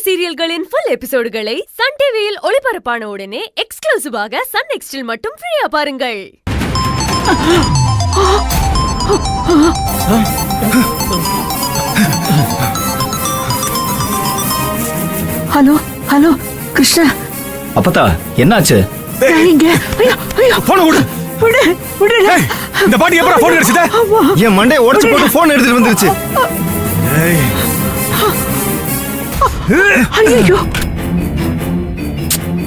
சீரியல்களின் full எபிசோடுகளை Sun டிவியில் ஒளிபரப்பான உடனே எக்ஸ்க்ளூசிவாக சன் நெக்ஸ்டில் மட்டும் ஃப்ரீயா பாருங்கள். Hello hello Krishna. அப்பதா என்னாச்சு? இந்த பாட்டி எப்பறா போன் அடிச்சத? என் மண்டைய உடைச்சு போட்டு போன் எடுத்துட்டு வந்துருச்சு. ஐயோ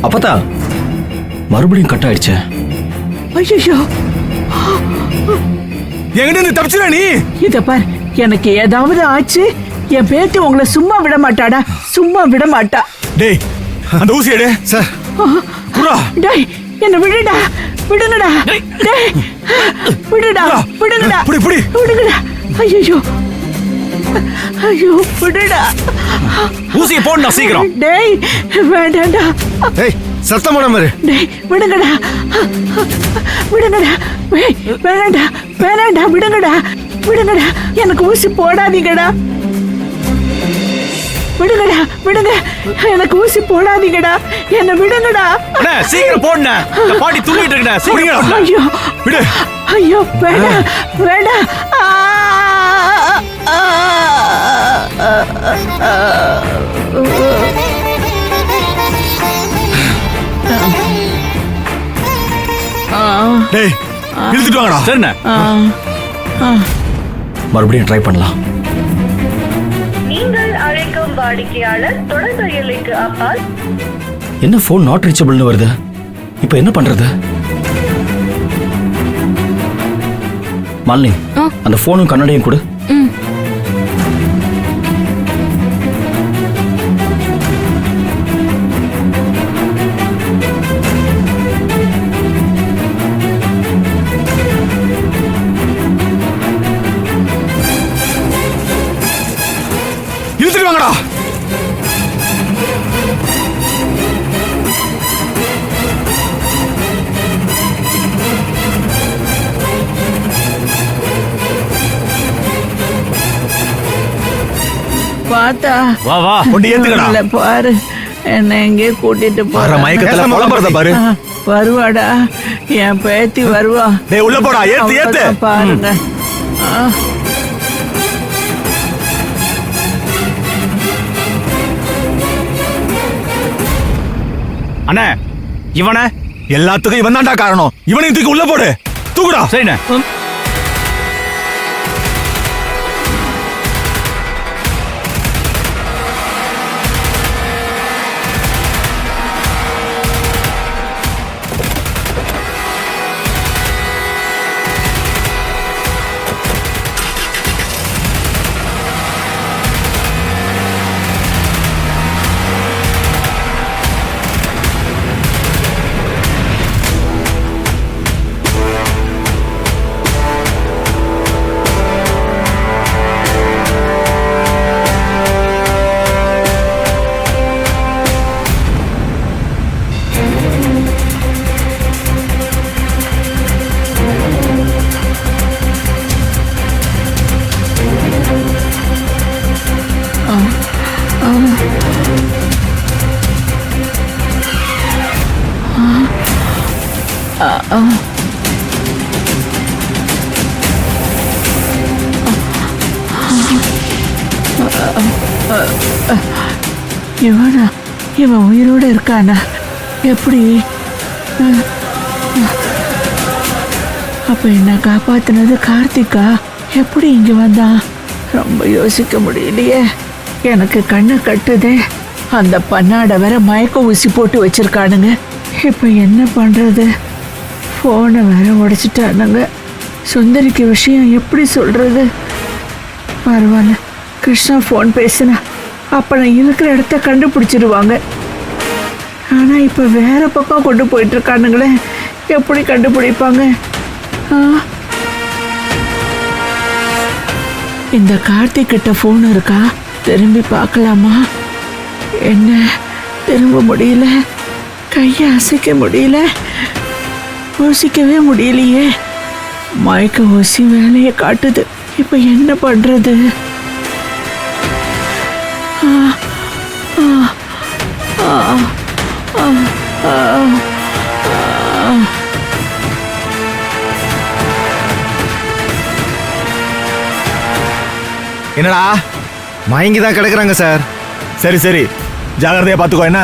அப்பதா மறுபடியும் கட் ஆயிடுச்சு. ஐயோ எங்கடி இருந்து தப்பிச்சற நீ? இத பார், எனக்கு ஏதாவது ஆச்சு என் பேத்தி உங்களை சும்மா விட மாட்டாடா, சும்மா விட மாட்டா. டேய் அந்த ஊசி எடு. சார் குரா. டேய் என்ன விடுடா, விடுங்கடா. டேய் விடுடா, விடுங்கடா. புடி புடி. விடுங்கடா. ஐயோ ஐயோ விடுடா. ஊசியை போடுடா சீக்கிரம். டேய் வேண்டாம்டா. ஏய் சத்தம் போடாம இரு. டேய் விடுங்கடா, விடுங்கடா. வேண்டாம்டா, வேண்டாம்டா, விடுங்கடா, விடுங்கடா. எனக்கு ஊசி போடாதீங்கடா. விடுங்கடா, விடுங்க. எனக்கு ஊசி போடாதீங்கடா, என்ன விடுங்கடா. அண்ணா சீக்கிரம் போடுங்க. இந்த பாட்டி தூங்கிட்டு இருக்கடா, சீக்கிரம். ஐயோ விடு. ஐயோ வேண்டாம், வேண்டாம். டேய் இழுத்துட்டு வாங்கடா. சரிண்ணே. மறுபடியும் ட்ரை பண்ணலாம். நீங்கள் அழைக்கும் வாடிக்கையாளர் தொடர்பு எல்லைக்கு அப்பால். என்ன போன் நாட் ரீச்சபிள்னு வருது? இப்போ என்ன பண்றது? மாலினி அந்த போனும் கண்ணடையும் கொடு. இழுத்துட்டு வாங்கடா. பார்த்தா வா வா கொண்டு ஏத்துக்கடா. பாரு என்ன எங்கே கூட்டிட்டு வர மயக்கத்துல புலம்பறத பாரு. வருவாடா என் பேத்தி வருவா. டேய் உள்ள போடா, ஏத்து ஏத்து. பாருங்க. அண்ணே இவனை எல்லாத்துக்கும் இவன் தான்டா காரணம். இவனையும் தூக்கி உள்ள போடு. தூக்குடா. சரிண்ணே. இவனா, இவன் உயிரோட இருக்கானா? எப்படி? அப்ப என்ன காப்பாத்தினது கார்த்திகா? எப்படி இங்க வந்தான்? ரொம்ப யோசிக்க முடியலையே. எனக்கு கண்ணை கட்டுதே. அந்த பன்னாட வேற மயக்க ஊசி போட்டு வச்சிருக்கானுங்க. இப்ப என்ன பண்றது? போனை வேற உடைச்சிட்டானுங்க. சுந்தரிக்கு விஷயம் எப்படி சொல்றது? பரவாயில்ல, கிருஷ்ணா போன் பேசினா அப்ப நான் இருக்கிற இடத்த கண்டுபிடிச்சிருவாங்க. ஆனா இப்ப வேற பக்கம் கொண்டு போயிட்டு இருக்கானுங்களே, எப்படி கண்டுபிடிப்பாங்க? இந்த கார்த்திக் கிட்ட போன் இருக்கா? திரும்பி பார்க்கலாமா? என்ன திரும்ப முடியல, கையை அசைக்க முடியல, யோசிக்கவே முடியலையே. மயக்க ஊசி வேலையை காட்டுது. இப்ப என்ன பண்றது? என்னடா மயங்கி தான் கிடக்குறாங்க சார். சரி சரி ஜாகிரதையா பாத்துக்கோ என்ன